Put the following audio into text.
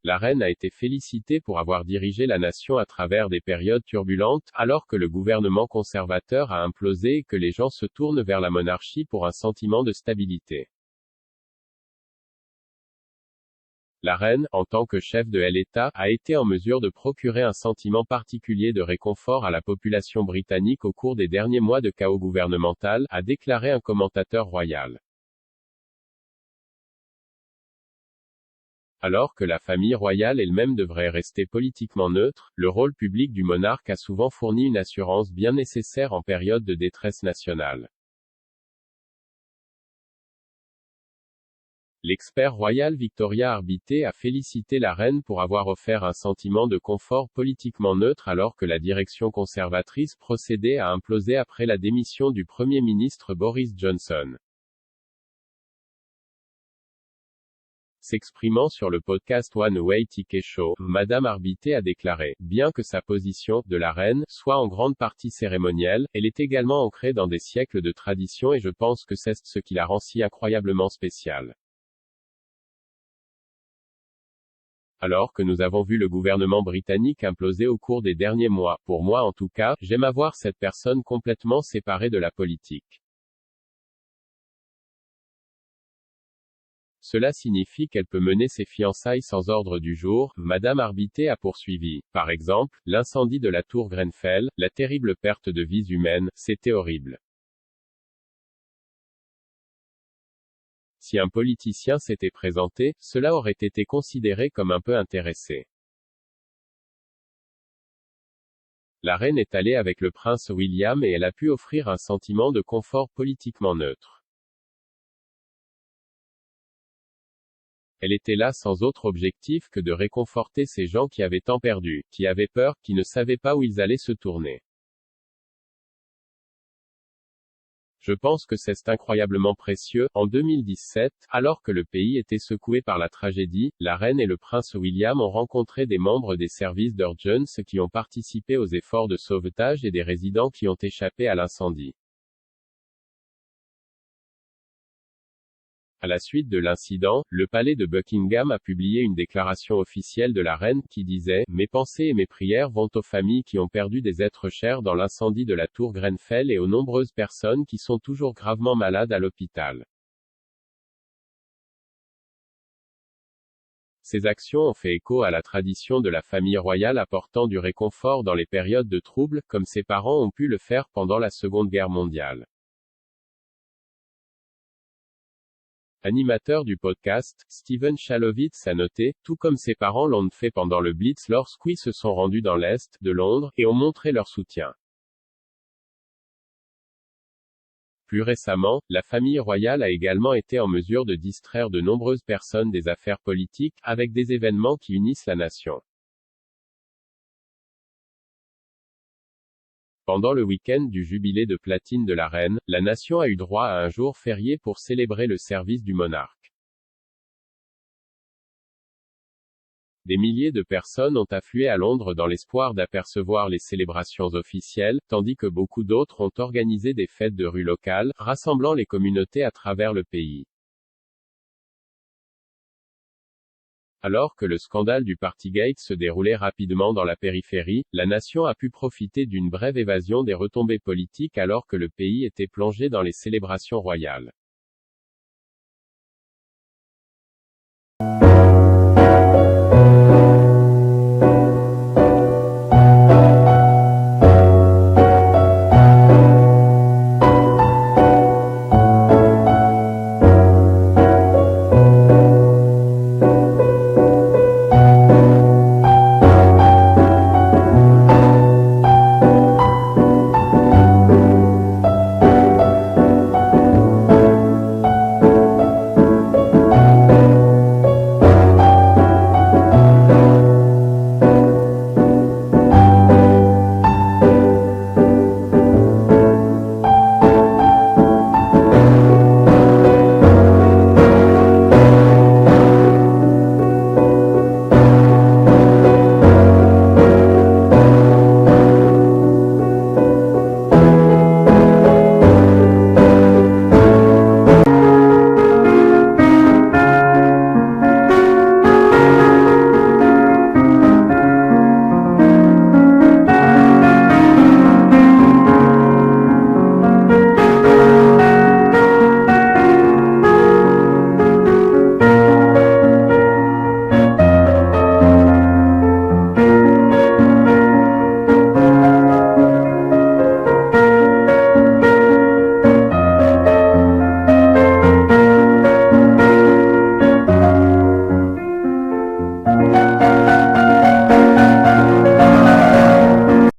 La reine a été félicitée pour avoir dirigé la nation à travers des périodes turbulentes, alors que le gouvernement conservateur a implosé et que les gens se tournent vers la monarchie pour un sentiment de stabilité. La reine, en tant que chef de l'État, a été en mesure de procurer un sentiment particulier de réconfort à la population britannique au cours des derniers mois de chaos gouvernemental, a déclaré un commentateur royal. Alors que la famille royale elle-même devrait rester politiquement neutre, le rôle public du monarque a souvent fourni une assurance bien nécessaire en période de détresse nationale. L'expert royal Victoria Arbité a félicité la reine pour avoir offert un sentiment de confort politiquement neutre alors que la direction conservatrice procédait à imploser après la démission du Premier ministre Boris Johnson. S'exprimant sur le podcast One Way Ticket Show, Madame Arbité a déclaré « Bien que sa position, de la reine, soit en grande partie cérémonielle, elle est également ancrée dans des siècles de tradition et je pense que c'est ce qui la rend si incroyablement spéciale. » Alors que nous avons vu le gouvernement britannique imploser au cours des derniers mois, pour moi en tout cas, j'aime avoir cette personne complètement séparée de la politique. Cela signifie qu'elle peut mener ses fiançailles sans ordre du jour, Madame Arbité a poursuivi. Par exemple, l'incendie de la tour Grenfell, la terrible perte de vies humaines, c'était horrible. Si un politicien s'était présenté, cela aurait été considéré comme un peu intéressé. La reine est allée avec le prince William et elle a pu offrir un sentiment de confort politiquement neutre. Elle était là sans autre objectif que de réconforter ces gens qui avaient tant perdu, qui avaient peur, qui ne savaient pas où ils allaient se tourner. Je pense que c'est incroyablement précieux. En 2017, alors que le pays était secoué par la tragédie, la reine et le prince William ont rencontré des membres des services d'urgence qui ont participé aux efforts de sauvetage et des résidents qui ont échappé à l'incendie. À la suite de l'incident, le palais de Buckingham a publié une déclaration officielle de la reine qui disait « Mes pensées et mes prières vont aux familles qui ont perdu des êtres chers dans l'incendie de la tour Grenfell et aux nombreuses personnes qui sont toujours gravement malades à l'hôpital. » Ces actions ont fait écho à la tradition de la famille royale apportant du réconfort dans les périodes de troubles, comme ses parents ont pu le faire pendant la Seconde Guerre mondiale. Animateur du podcast, Steven Chalovitz a noté, tout comme ses parents l'ont fait pendant le Blitz lorsqu'ils se sont rendus dans l'Est de Londres, et ont montré leur soutien. Plus récemment, la famille royale a également été en mesure de distraire de nombreuses personnes des affaires politiques, avec des événements qui unissent la nation. Pendant le week-end du jubilé de platine de la reine, la nation a eu droit à un jour férié pour célébrer le service du monarque. Des milliers de personnes ont afflué à Londres dans l'espoir d'apercevoir les célébrations officielles, tandis que beaucoup d'autres ont organisé des fêtes de rue locales, rassemblant les communautés à travers le pays. Alors que le scandale du Partygate se déroulait rapidement dans la périphérie, la nation a pu profiter d'une brève évasion des retombées politiques alors que le pays était plongé dans les célébrations royales.